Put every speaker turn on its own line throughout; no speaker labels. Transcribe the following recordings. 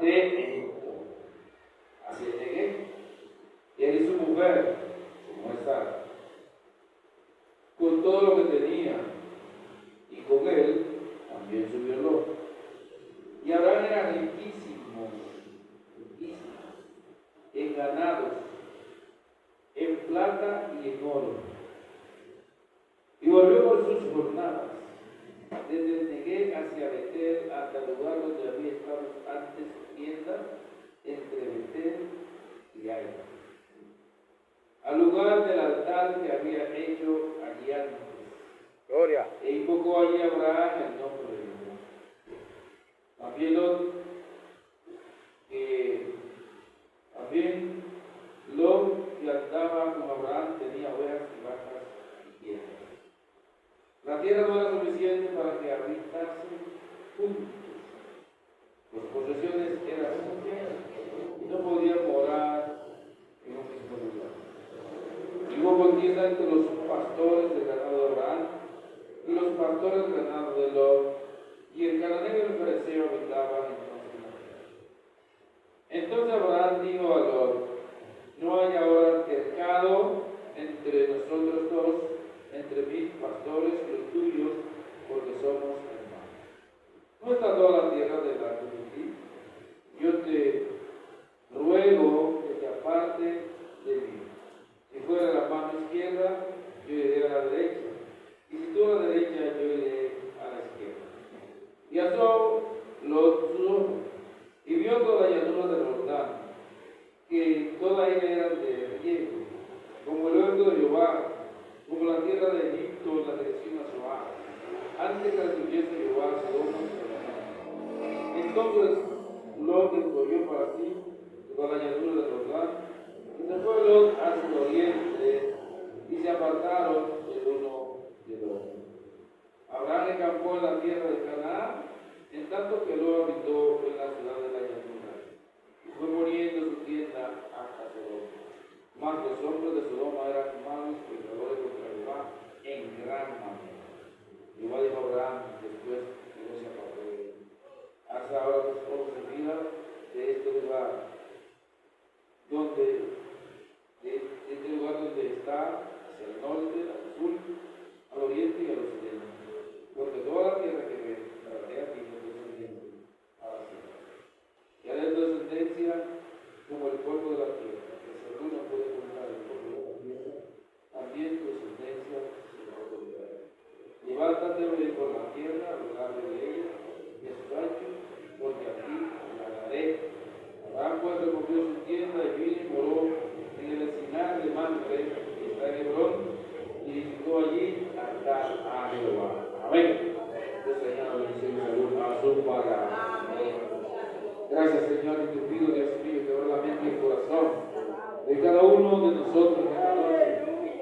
de Egipto, hacia Negué. Él y su mujer, como es Sara, con todo lo que tenía, y con él también subió Lot. Y Abraham era riquísimo, en ganados, en plata y en oro. Y volvió por sus jornadas, desde el Negué hacia Betel, hasta el lugar donde había estado antes su tienda, entre Betel y Ai, al lugar del altar que había hecho allí antes.
Gloria.
E invocó allí a Abraham el nombre de Dios. También Lot, que andaba con Abraham, tenía ovejas y vacas y tierras. La tierra no era suficiente para que habitasen juntos. Sus posesiones eran muchas y no podían morar en un mismo lugar. Y hubo contienda entre los pastores del ganado de Abraham y los pastores del ganado de Lot, y el cananeo y el fereceo habitaban entonces en la tierra. Entonces Abraham dijo a Lot: no hay ahora altercado entre nosotros dos, entre mis pastores y los tuyos, porque somos hermanos. ¿No está toda la tierra delante de ti? Yo te ruego que te aparte de mí. Si fuera la mano izquierda, yo iré a la derecha, y si tú a la derecha, yo iré a la izquierda. Y asó Lot sus ojos, y vio toda la llanura del Jordán, que toda ella era de riego, como el huerto de Jehová, como la tierra de Egipto en la dirección a Zoar, antes que destruyese Jehová Sodoma y Gomorra. Entonces Lot escogió para sí toda la llanura del Jordán, y se fue Lot hacia el oriente, y se apartaron el uno del otro. Abraham acampó en la tierra de Canaán, en tanto que Lot habitó en la ciudad de la llanura, y fue poniendo su tienda hasta Sodoma. Mas los hombres de Sodoma eran malos pecadores contra Jehová en gran manera. Jehová dijo a Abraham, después que no se apartó de él: haz ahora tus ojos de vida de este lugar, donde está, hacia el norte, al sur, al oriente y al occidente. Porque toda la tierra que ves, la daré a ti, no es descendiente, a la tierra. Y haré tu descendencia como el polvo de la tierra, que si alguno puede contar el polvo de la tierra, también tu descendencia será autoridad. Levántate, ve por la tierra, a lo largo de ella, y a su ancho, porque aquí la daré. Abraham pues recogió su tienda y vino y moró en el encinar de Mamre, que está en Hebrón, y edificó allí altar a Jehová. Amén. Dios Señor, bendición y salud a su palabra. Gracias, Señor, y te pido, Dios mío, que abra la mente y el corazón de cada uno de nosotros en esta noche,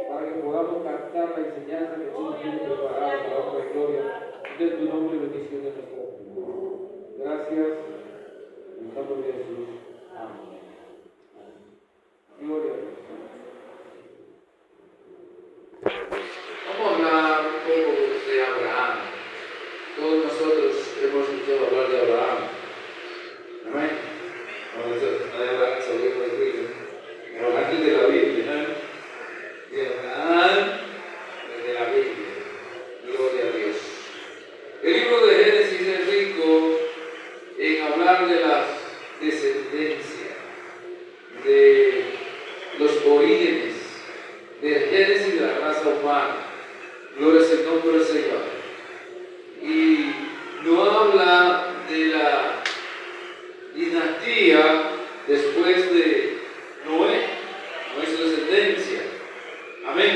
para que podamos captar la enseñanza que tú nos tienes preparada para la obra de gloria de tu nombre y bendición de nuestra vida. Gracias, en el nombre de Jesús. Amén. Gloria a Dios. Vamos a hablar un poco de Abraham. Todos nosotros hemos escuchado hablar de Abraham. Amén. Abraham se oye por el Cristo. Abraham de la Biblia. De Abraham de la Biblia. Gloria a Dios. El libro de Génesis es rico en hablar de la descendencia, de los orígenes, del génesis de la raza humana. Gloria es el nombre del Señor. Y no habla de la dinastía después de Noé, no es su descendencia. Amén.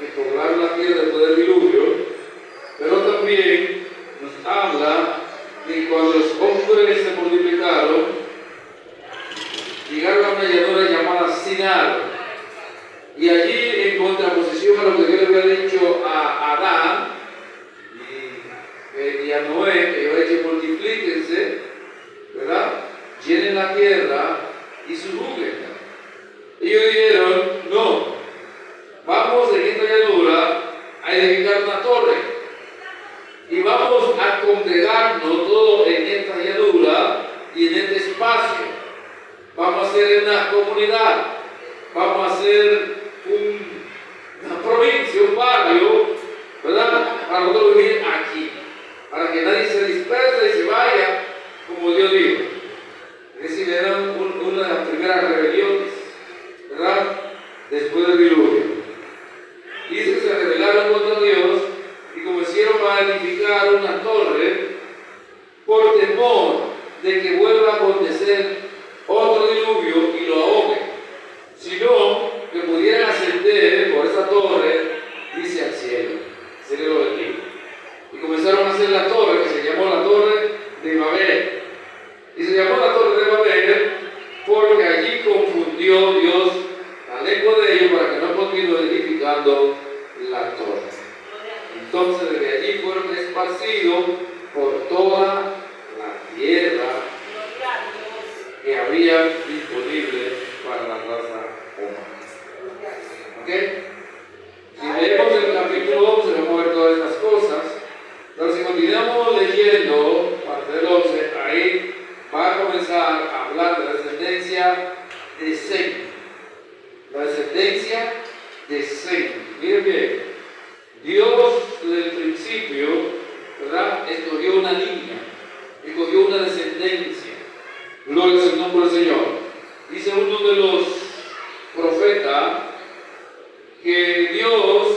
Que poblaron la tierra después del diluvio, pero también nos habla de cuando los hombres se multiplicaron, llegaron a una llanura llamada Sinar, y allí, en contraposición a lo que Dios le había dicho a Adán y a Noé, que yo he dicho multiplíquense, ¿verdad? Llenen la tierra y sujúguenla. Ellos dijeron: no, vamos en esta llanura a edificar una torre y vamos a congregarnos todos en esta llanura y en este espacio a ser una comunidad, vamos a ser una provincia, un barrio, ¿verdad? Para nosotros vivir aquí, para que nadie se disperse y se vaya, como Dios dijo. Es decir, era una de las primeras rebeliones, ¿verdad? Después del diluvio. Dice que se rebelaron contra Dios y comenzaron a edificar una torre por temor de que vuelva a acontecer otro diluvio y lo ahogue, sino que pudieran ascender por esa torre, dice, al cielo. Sería el objetivo. Y comenzaron a hacer la torre, que se llamó la Torre de Babel. Y se llamó la Torre de Babel porque allí confundió Dios la lengua de ellos para que no continúen edificando la torre. Entonces, desde allí fueron esparcidos por toda la tierra que había disponible para la raza humana. ¿Ok? Si leemos el capítulo 11, vamos a ver todas estas cosas. Pero si continuamos leyendo, parte del 11, ahí va a comenzar a hablar de la descendencia de Sem. La descendencia de Sem. Miren bien, Dios desde el principio, ¿verdad?, escogió una línea, escogió una descendencia. Gloria es el nombre del Señor. Dice uno de los profetas que Dios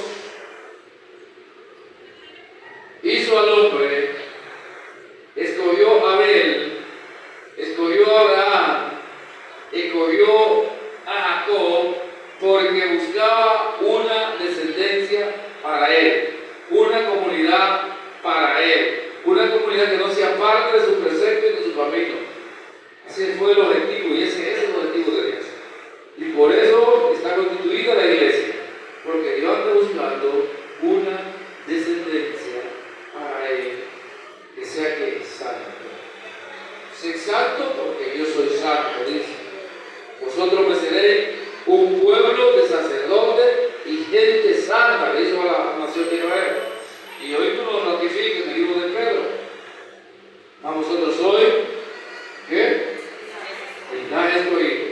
hizo al hombre, escogió a Abel, escogió a Abraham, escogió a Jacob, porque buscaba una descendencia para él, una comunidad para él, una comunidad que no se aparte de su precepto y de su camino. Ese fue el objetivo y ese es el objetivo de Dios. Y por eso está constituida la iglesia, porque Dios anda buscando una descendencia para él, que sea que es santo. Sé santo porque yo soy santo, dice. Vosotros me seréis un pueblo de sacerdotes y gente santa, le hizo a la nación de Israel. Y hoy tú lo ratificas en el libro de Pedro. A vosotros sois, ¿qué? Linaje escogido,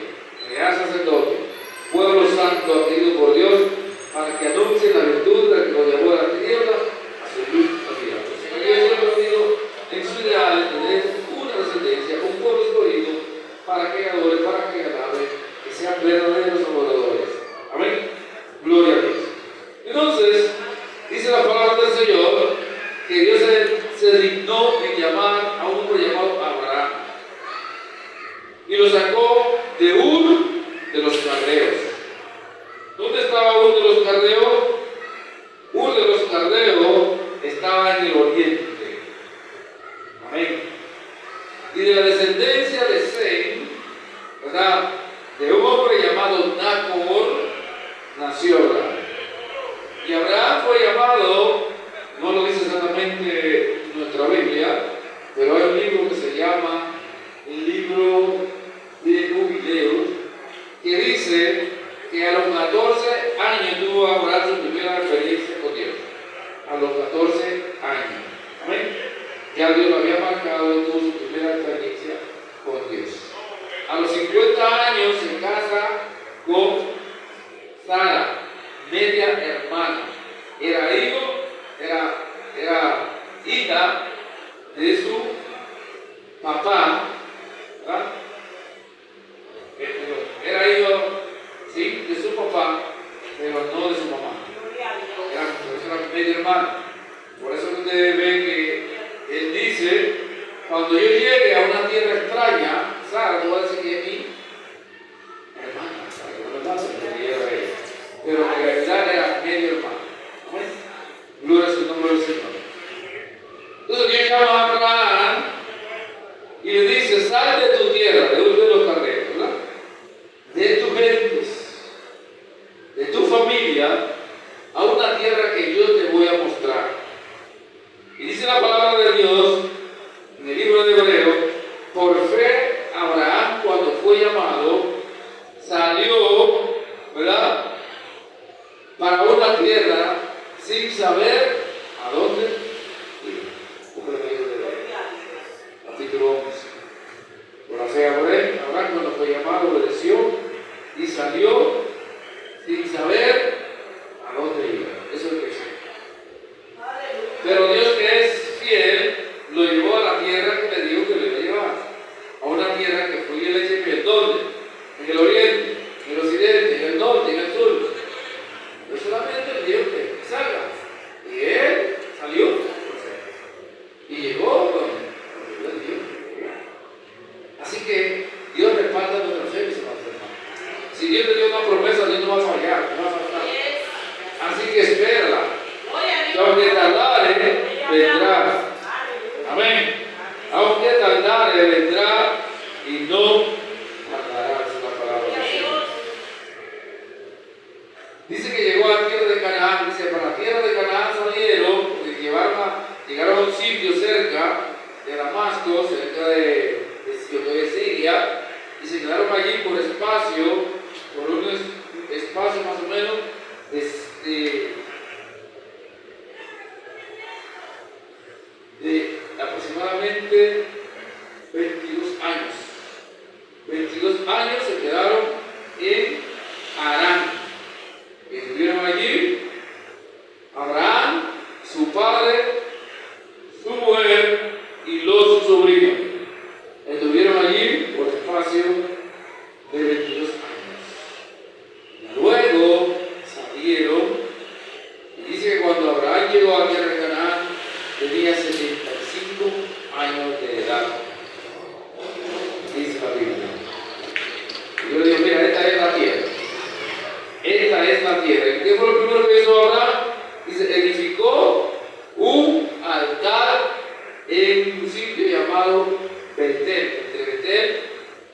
real sacerdote, pueblo santo adquirido por Dios, para que anuncie la virtud del que lo llevó a la tiniebla a su luz admirable. El Señor Dios ha venido en su ideal de tener una descendencia, un pueblo escogido, para que adore, para que alabe, que sean verdaderos adoradores. Amén. Gloria a Dios. Entonces, dice la palabra del Señor que Dios se dignó en llamar a un hombre llamado Abraham y lo sacó de Ur de los Caldeos. ¿Dónde estaba Ur de los Caldeos? Ur de los Caldeos estaba en el oriente. Amén. Y de la descendencia de Sem, ¿verdad?, de un hombre llamado Nacor, nació Abraham. Y Abraham fue llamado, no lo dice exactamente nuestra Biblia, pero hay un libro que se llama el libro de Jubileos, que dice que a los 14 años tuvo Abraham su primera experiencia con Dios. A los 14 años. Amén. Ya Dios lo había marcado y tuvo su primera experiencia con Dios. A los 50 años se casa con Sara, media hermana. Era hija de su papá, ¿verdad? Era hijo, sí, de su papá, pero no de su mamá. Era media hermana. Por eso ustedes ven que él dice, cuando yo llegue a una tierra extraña, Sara, no va a decir que es mi hermana, para que no me pase, porque ella era ella. Pero en realidad era medio hermano. Gloria es el nombre del Señor. Entonces Dios llama a Abraham y le dice, sal de tu tierra, de los Caldeos, ¿verdad?, de tus gentes, de tu familia, a una tierra que yo te voy a mostrar. Y dice la palabra de Dios en el libro de Hebreos, por fe Abraham, cuando fue llamado, salió, ¿verdad?, para una tierra sin saber a dónde ir. Capítulo 11. Por la fe Abraham, cuando fue fue llamado, obedeció y salió sin saber a dónde iba. Eso es lo que dice. Pero Dios, que es fiel, lo llevó a la tierra que le dijo que le iba a llevar. A una tierra que fluye leche y miel. ¿Dónde? En el oriente, en el occidente, en el norte, en el sur. No solamente le dijo que salga. Y él salió. Y llegó donde Dios dijo. Así que Dios respalda nuestra fe, mis hermanos. Si Dios te dio una promesa, Dios no va a fallar, no va a faltar. Así que espérala. Aunque tardare, vendrá. Amén. Aunque tardare, vendrá y no tardará. Es la palabra de Dios. Dice que llegó a la tierra de Canaán. Dice, para la tierra de Canaán salieron, porque llegaron a un sitio cerca de Damasco, cerca de Siria, y se quedaron allí por un espacio más o menos de aproximadamente 22 años. 22 años se quedaron en Harán. Estuvieron allí Abraham, su padre, su mujer y los sobrinos. Estuvieron allí por espacio de 22 años. Luego salieron, y dice que cuando Abraham llegó a la tierra de Canaán, tenía 75 años de edad. Dice la Biblia. Y yo le digo, mira, esta es la tierra. Esta es la tierra. ¿Y qué fue lo primero que hizo Abraham? Dice, edificó un altar en un sitio llamado Betel, entre Betel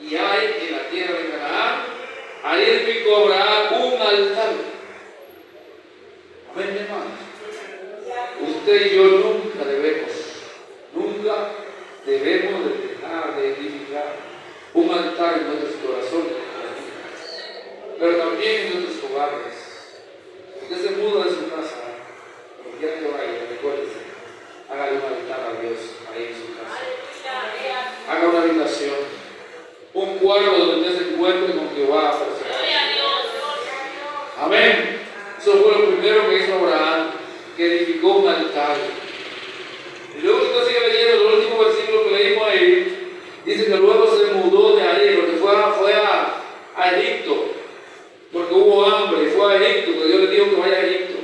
y Ai, en la tierra de Canaán. Ahí edificó Abraham un altar. Amén, hermanos. Usted y yo nunca debemos de dejar de edificar un altar en nuestros corazones, pero también en nuestros hogares. Usted se muda de su casa, porque ya que vaya, recuérdese, hágale un altar a Dios ahí en su casa. Haga una habitación, un cuarto donde usted se encuentre con Jehová. Amén. Eso fue lo primero que hizo Abraham, que edificó un altar. Y luego usted sigue leyendo el último versículo que leímos ahí. Dice que luego se mudó de ahí, porque fue a Egipto, porque hubo hambre, y fue a Egipto, porque Dios le dijo que vaya a Egipto.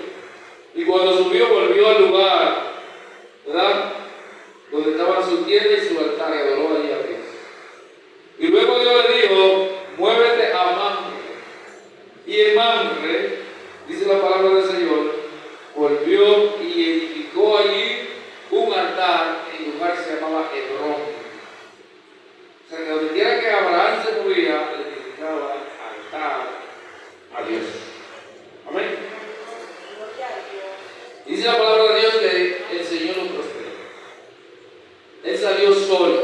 Y cuando subió, volvió al lugar, ¿verdad?, donde estaba su tienda y su altar, y adoró allí a Dios. Y luego Dios le dijo, muévete a Mamre. Y en Mamre, dice la palabra del Señor, volvió y edificó allí un altar, en el lugar se llamaba Hebrón. O sea, que donde quiera que Abraham se movía, le edificaba altar a Dios. Amén. Dice la palabra de Dios que el Señor lo prosperó. Él salió solo,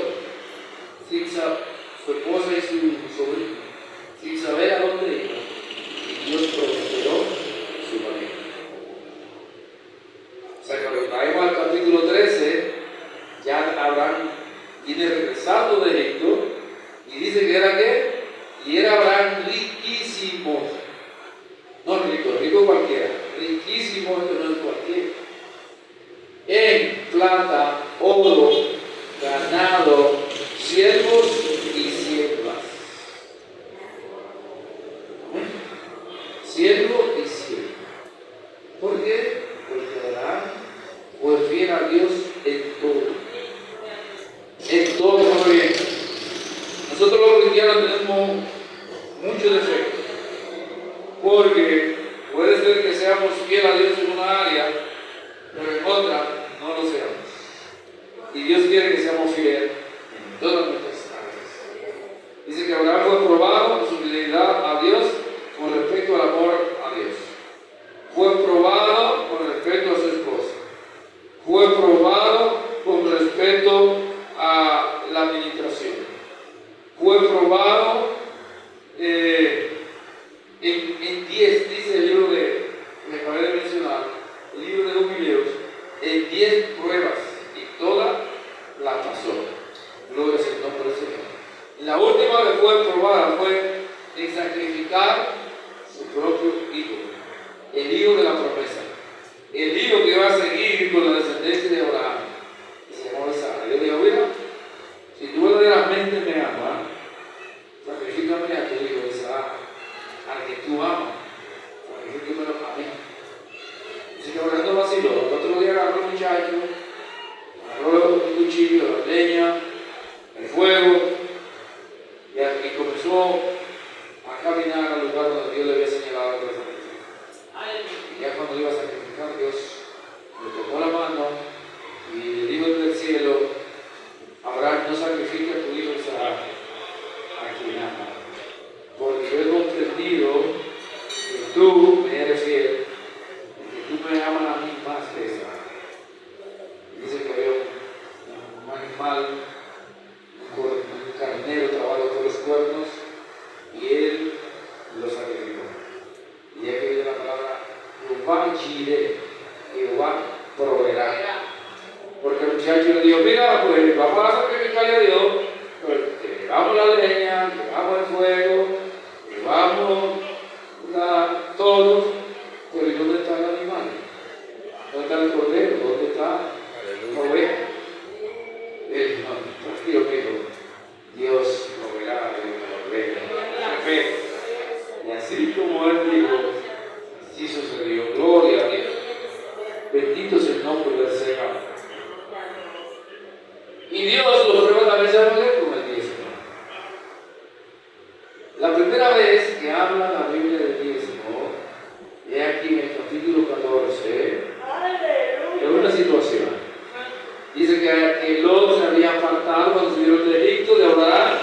sin su esposa y su sobrino, sin saber a dónde iba. Y Dios prosperó su familia. O sea, cuando traemos al capítulo 13, ya Abraham viene regresando de Egipto y dice que era ¿qué? Y era Abraham riquísimo. No rico, rico cualquiera. Riquísimo, esto no es cualquiera. En plata, oro, ganado, siervos y siervas. Siervo y sierva. ¿Por qué? Porque Abraham fue fiel a Dios en todo. En todo fue bien. Nosotros los cristianos tenemos mucho defecto. Porque puede ser que seamos fieles a Dios en una área, pero en otra no lo seamos. Y Dios quiere que seamos fieles en todas nuestras áreas. Dice que Abraham fue probado en su fidelidad a Dios con respecto al amor a Dios. Fue probado con respecto a su esposa. Fue probado con respecto a la administración. Fue probado en 10, dice el libro me acabé de mencionar, el libro de Jubileos, en 10 pruebas, y toda la pasó. Gloria al nombre del Señor. La
última que fue probada fue en sacrificar su propio hijo, el hijo de la promesa, el hijo que iba a seguir con la descendencia de Abraham, que se llamaba Isaac. Yo digo, mira, si tú verdaderamente me amas, sacrifícame a tu hijo Isaac, al que tú amas, sacrifícamelo a mí. Así que Abraham no vaciló. El otro día agarró el muchacho, agarró el cuchillo, la leña, el fuego, y comenzó a caminar al lugar donde Dios le había señalado que iba a sacrificar. Y ya cuando iba a sacrificar, Dios le tomó la mano y le dijo desde el cielo: Abraham, no sacrifique a tu hijo Isaac, a quien ama, porque yo he comprendido que tú me eres fiel, que tú me amas a mí más que Isaac. Dice que había un animal, un carnero trabado por los cuernos, y él lo sacrificó. Y aquí viene la palabra Jehová Jireh, Jehová proveerá. Porque el muchacho le dijo: mira, pues vamos a sacrificarle a Dios, pues llevamos la leña, llevamos el fuego, llevamos todos, pero ¿y dónde está el animal? ¿Dónde está el cordero? ¿Dónde está la oveja? Dios mío, Dios proveerá, Dios proveerá. Y así como él dijo, así sucedió. Gloria a Dios. Bendito es el nombre del Señor. Y Dios lo prueba también, ¿sabe con el diezmo? La primera vez que habla la Biblia del diezmo, es aquí en el capítulo 14, es una situación. Dice que Lot se había apartado cuando subieron de Egipto de Abraham,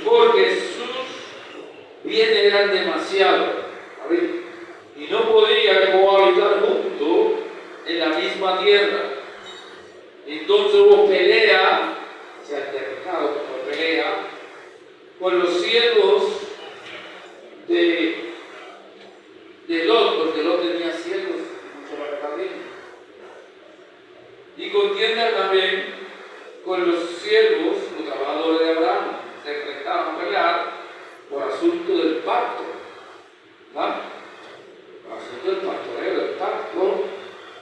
porque sus bienes eran demasiados y no podían cohabitar juntos en la misma tierra. Entonces hubo pelea, se altercado por pelea, con los siervos de Lot, porque Lot tenía siervos mucho más jardín. Y contienda también con los siervos, los trabajadores de Abraham, se enfrentaron a pelear por asunto del pacto. ¿No? Por asunto del pastoreo, del pacto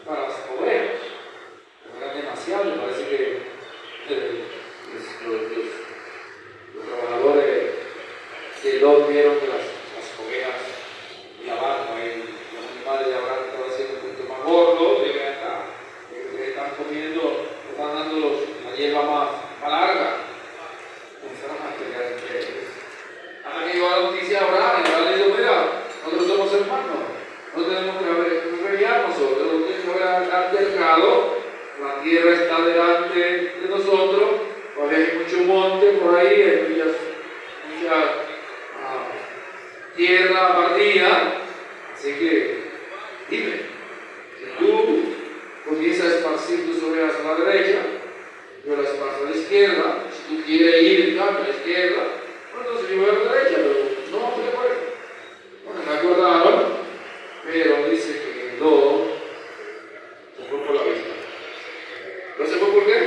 para las ovejas. Era demasiado, me parece que los trabajadores de Lot vieron que las ovejas y la vaca y los animales de Abraham estaban haciendo un poquito más gordos, y ven acá, que están comiendo, están dando la hierba más larga. Comenzaron a pelear entre ellos. Hasta que llegó la noticia a Abraham, y Abraham le dijo: mira, nosotros somos hermanos, no tenemos que pelear nosotros, no tenemos que haber altercado. La tierra está delante de nosotros, todavía hay mucho monte por ahí, hay mucha tierra baldía, así que dime, si tú comienzas a esparcir tus ovejas a la derecha, yo las esparzo a la izquierda. Si tú quieres ir a la izquierda, bueno, entonces yo voy a la derecha, pero no se puede. Bueno, me acordaron, pero dice que no se fue por la vista. ¿No se fue por qué?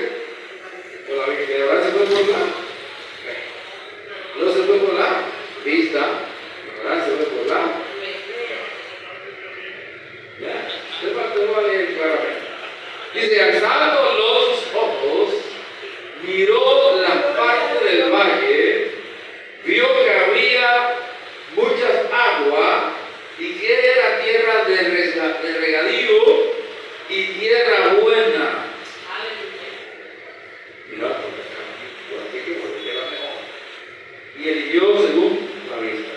Por la vista. ¿De verdad se fue por la? No se fue por la vista. ¿De verdad se fue por la? ¿Ya? ¿Qué pasó ahí claramente? Dice: alzando los ojos, miró la parte del valle, vio que había muchas aguas, y que era tierra de regadío y tierra buena. Mira, por aquí que por aquí era mejor. Y eligió según la vista.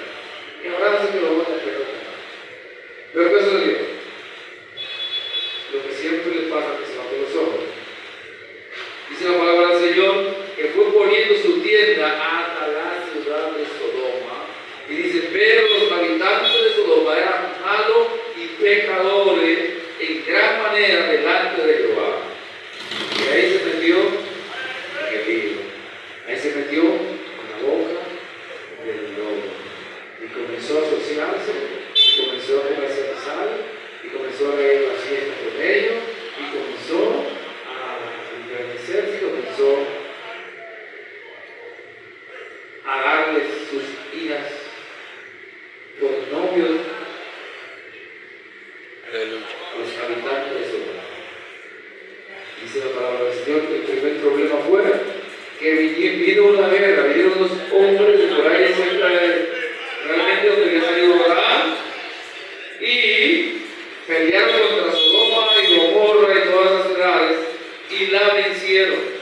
Y ahora dice que lo van a esperar. Pero ¿qué sucedió? Lo que siempre le pasa a que se van los ojos. Dice la palabra del Señor que fue poniendo su tienda hasta la ciudad de Sodoma. Y dice: pero los habitantes de Sodoma eran malos y pecadores en gran manera delante de Jehová. Y ahí se metió en el libro. Ahí se metió en la boca del lobo. Y comenzó a asociarse, y comenzó a comercializar, y comenzó a leer las fiestas con ellos, y comenzó a engranecerse, y comenzó a a darles sus hijas por novios a los habitantes de Sodoma. Dice la palabra del Señor que el primer problema fue que vino una guerra, vinieron unos hombres de por ahí cerca de realmente donde había salido Abraham y pelearon contra Sodoma y Gomorra y todas las ciudades y la vencieron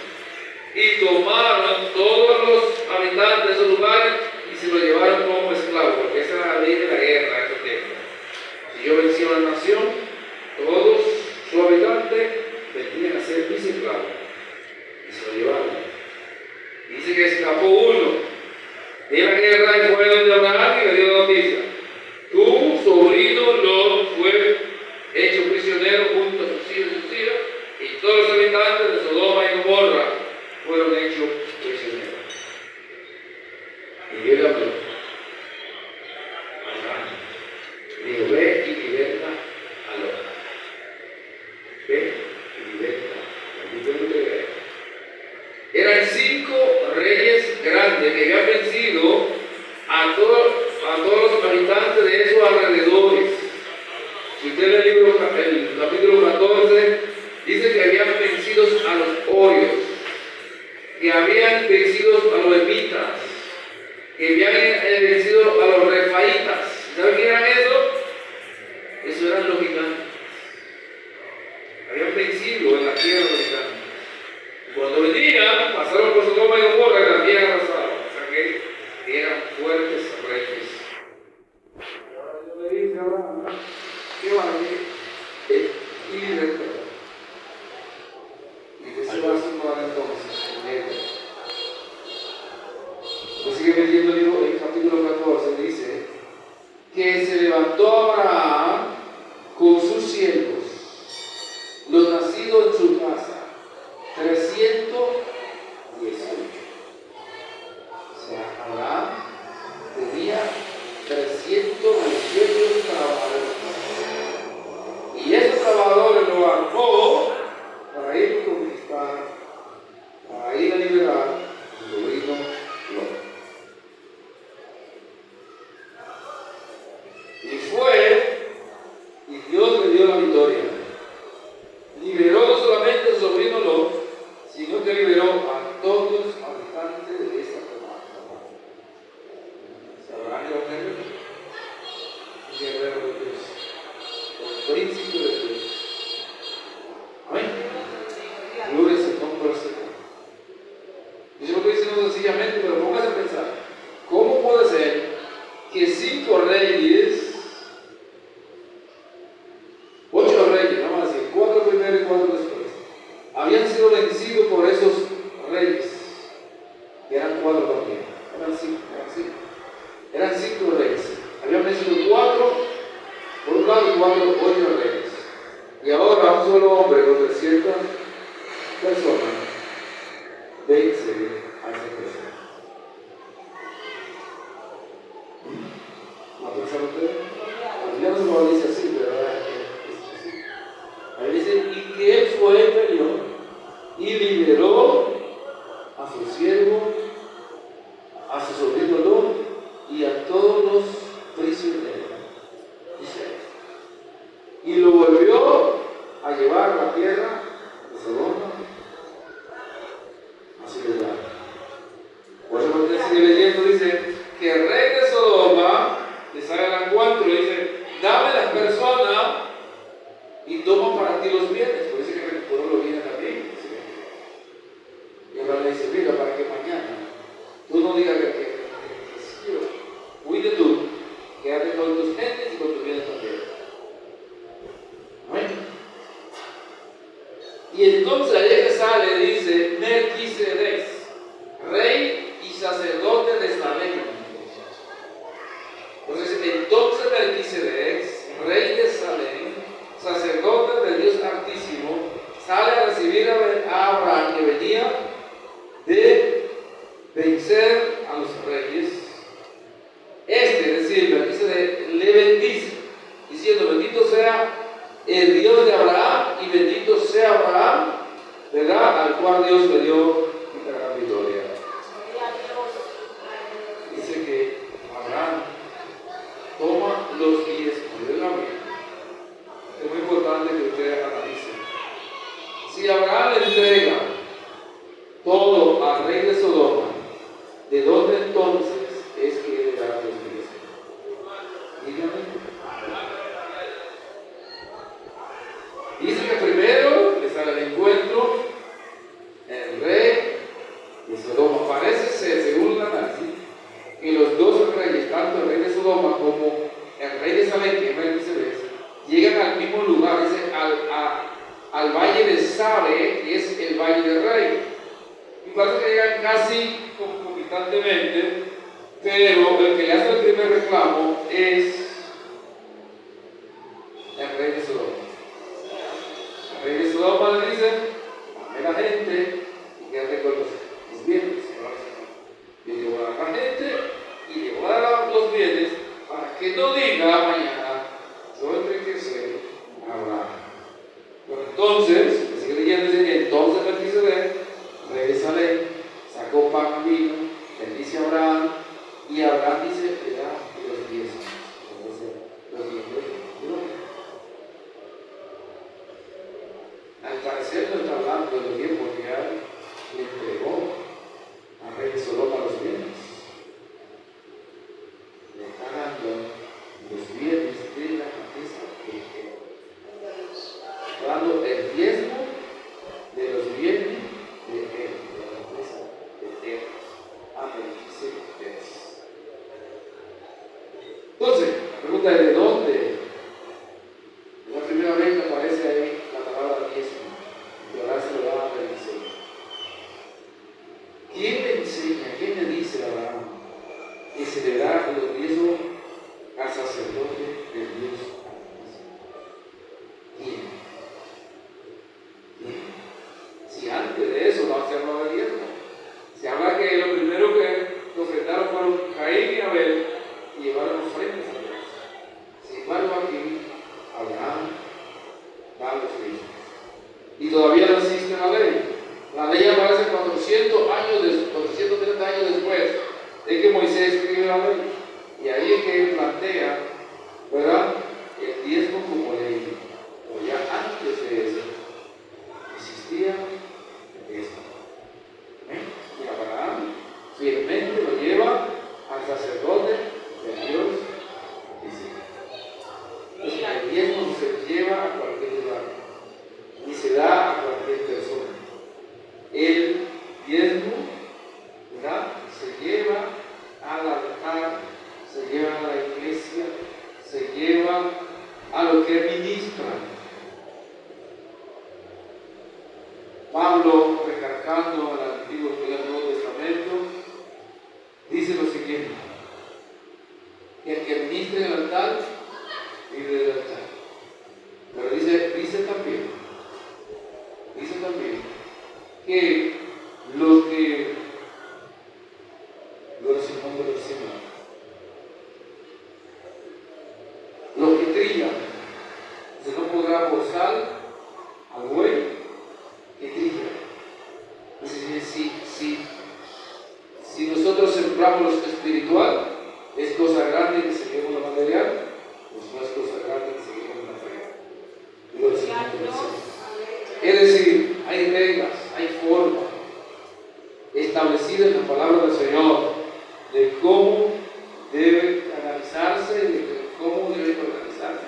y tomaron todos los habitantes de esos lugares y se los llevaron como esclavos, porque esa era la ley de la guerra en ese tiempo. Si yo vencía una nación, todos sus habitantes venían a ser mis esclavos y se lo llevaron. Dice que escapó uno de la guerra y fue donde Abraham y le dio noticia: tu sobrino Lot fue hecho prisionero junto a sus hijos y sus hijas, y todos los habitantes de Sodoma y Gomorra fueron hechos prisioneros. Y Dios le habló a Abraham, dijo: ve y liberta a Lot. Ve y liberta a Lot. Eran 5 reyes grandes que habían vencido a todos los habitantes de esos alrededores. Si usted lee el capítulo 14, dice que habían vencido a los horios, que habían vencido a los evitas, que habían vencido a los refaitas. ¿Saben quién eran esos? Esos eran los gigantes. Habían vencido en la tierra los gigantes. Cuando venían, pasaron por Sodoma y Gomorra y la tierra arrasada. O sea que eran fuertes reyes. Ahora yo le dije a Abraham, ¿qué va a venir? Y libertad. Y que se va a sumar entonces en él. Pues sigue leyendo el capítulo 14, dice que se levantó Abraham con sus siervos, los nacidos en su casa, 318. O sea, Abraham tenía 318 trabajadores. Y esos trabajadores lo armó para ir a conquistar, para ir a liberar a su sobrino Lot. Y fue, y Dios le dio la victoria. Liberó no solamente a su sobrino Lot, sino que liberó a todos los habitantes de esta comarca. Abraham era un guerrero de Dios, un príncipe de Dios. Amén. Gloria al Señor por este tema. Yo se lo estoy diciendo sencillamente, pero póngase a pensar: ¿cómo puede ser que 5 reyes, 8 reyes, vamos a decir, 4 primero y 4 después, habían sido vencidos por esos reyes, que eran 4 también, eran 5 reyes, habían vencido 4 por un lado y 8 reyes, y ahora un solo hombre con 300 personas vence a esa persona? ¿No pensaron ustedes? Ya no se lo dice así, pero es así. Ahí dice: y que él fue, peleó y liberó a su siervo, a su sobrino Lot y a todos los prisioneros. Dice: y lo volvió a llevar a la tierra de Sodoma a su lugar. Por eso cuando usted sigue leyendo, dice que el rey de Sodoma le sale a la 4 y dice: dame las personas y toma para ti los bienes. Por eso que recuperó los bienes también. Y ahora le dice: mira, para que mañana tú no digas que cuide tú, quédate con tus gentes y con tus bienes también. Amén. Y entonces ahí que sale, dice Melquisedec, rey y sacerdote de Salem. Entonces, Melquisedec, rey de Salem, sacerdote del Dios Altísimo, sale a recibir a Abraham, que venía de vencer a los reyes. Es decir, Melquisedec le bendice, diciendo: bendito sea el Dios de Abraham y bendito sea Abraham, ¿verdad?, al cual Dios le dio la gran victoria. Sodoma como el rey de Salem, que es Melquisedec, llegan al mismo lugar, dice, al valle de Sabe, que es el valle del rey. Y parece que llegan casi concomitantemente, pero el que le hace el primer reclamo es el rey de Sodoma. El rey de Sodoma le dice: dame la gente y quédate con los bienes. Yo le voy a dar la gente y le voy a dar los bienes para que no diga mañana: yo enriquecí a Abraham. Pero entonces, sigue leyendo, dice: entonces Melquisedec, rey de Salem, sacó pan y vino, bendice a Abraham, y Abraham dice: le da los 10 años. Los 10 años. Al parecer no está hablando de los 10 porque ya le entregó al rey de Sodoma los bienes. Le está dando los bienes de la cabeza de él. Está dando el diezmo de los bienes de él, de la cabeza de él. Entonces, la pregunta es: ¿de dónde? Es la primera vez que aparece ahí la palabra diezmo, y ahora se lo da a Melquisedec. ¿Quién le enseña, quién le dice a Abraham que se le da los diezmos al sacerdote del Dios? ¿Quién? Si antes de eso no se hablaba de diezmo, se habla que lo primero que ofrendaron fueron Caín y Abel y llevaron ofrendas a Dios. Sin embargo, aquí Abraham da los diezmos. Y todavía no existe la ley. La ley aparece 430 años después de que Moisés escribió la ley. Y ahí es que él plantea, ¿verdad?, el diezmo como ley. Pero ya antes de eso existía el diezmo. Y Abraham fielmente lo lleva al sacerdote de Dios. Entonces, el diezmo no se lleva a cualquier lugar, ni se da a cualquier persona. El diezmo, ¿verdad?, se lleva al altar, se lleva a la iglesia, se lleva a lo que ministra. Pablo, recalcando el Antiguo y el Nuevo Testamento, dice lo siguiente: que el que ministra en el altar vive del altar. Pero dice también que los que trillan, se no podrá forzar al buey que trilla. Si nosotros sembramos lo espiritual, es cosa grande que seguimos lo material, pues no es cosa grande que seguimos lo material. Es decir, hay reglas, hay formas establecidas en la palabra del Señor de cómo debe canalizarse y de cómo debe organizarse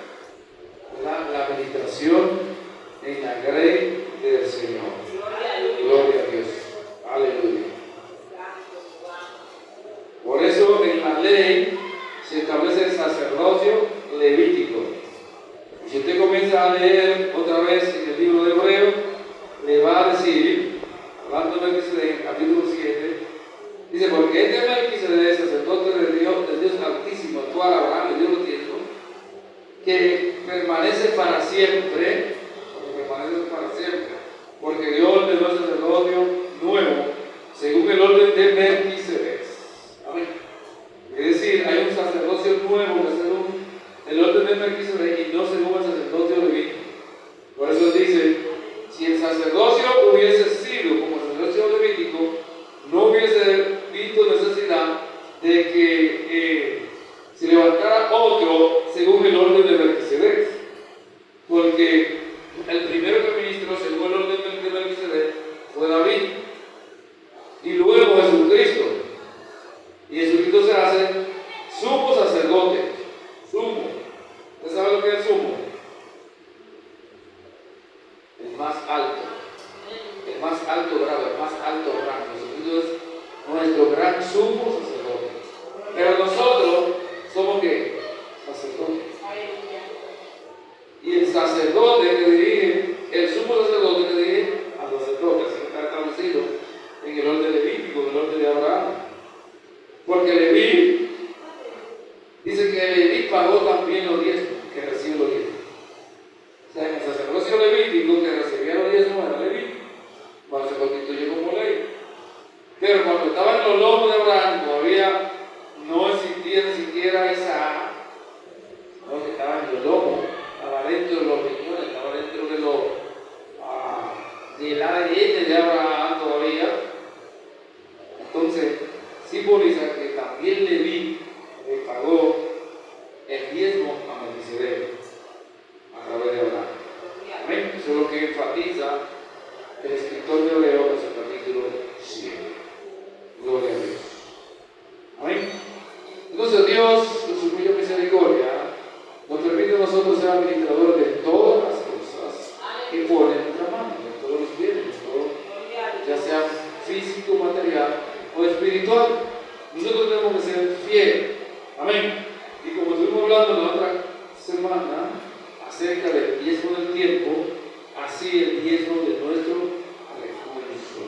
la administración en la grey del Señor. Gloria a Dios. Aleluya. Por eso en la ley se establece el sacerdocio levítico. Y si usted comienza a leer otra vez en el libro de Hebreo, le va a decir, hablando de Melquisedec, capítulo 7, dice: porque este Melquisedec, sacerdote de Dios Altísimo, el cual Abraham le dio los diezmos, que permanece para siempre, porque Dios le dio el sacerdocio nuevo, según el orden de Melquisedec. Amén. Es decir, hay un sacerdocio nuevo que según el orden de Melquisedec y no según el sacerdocio levítico. Por eso dice: si el sacerdocio hubiese sido como el sacerdocio levítico, no hubiese visto necesidad de que se levantara otro según el orden de Melquisedec, porque el primero que ministró según el orden de Melquisedec fue David, y luego Jesucristo. Y Jesucristo se hace sumo sacerdote. Sumo. ¿Usted sabe lo que es sumo? El más alto. El más alto grado, el más alto rango. Jesucristo es nuestro gran sumo sacerdote. Pero nosotros somos ¿qué? Leví, dice que Leví pagó también los diezmos, que recibe los diezmos. O sea, en el sacerdocio levítico que recibía los diezmos era Leví, cuando se constituyó como ley. Pero cuando estaba en los lomos de Abraham, todavía no existía ni siquiera Isaac, sino que estaba en los lomos, estaba dentro de los riñones, estaba dentro de los del ADN de Abraham todavía. Entonces, simboliza que también Leví le pagó el diezmo a Melquisedec a través de Abraham. Amén. Eso es lo que enfatiza el escritor de Hebreos en su capítulo 7. Gloria a Dios. Amén. Entonces Dios, con su mucha misericordia, nos permite a nosotros ser administradores de todas las cosas que pone en nuestra mano, de todos los bienes, ya sea físico, material o espiritual. Nosotros tenemos que ser fieles. Amén. Y como estuvimos hablando la otra semana acerca del diezmo del tiempo, así el diezmo de nuestro recurso.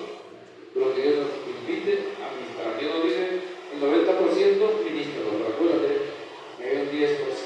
Pero que Dios nos invite a administrar. Dios nos dice el 90% ministro, pero acuérdate que hay un 10%.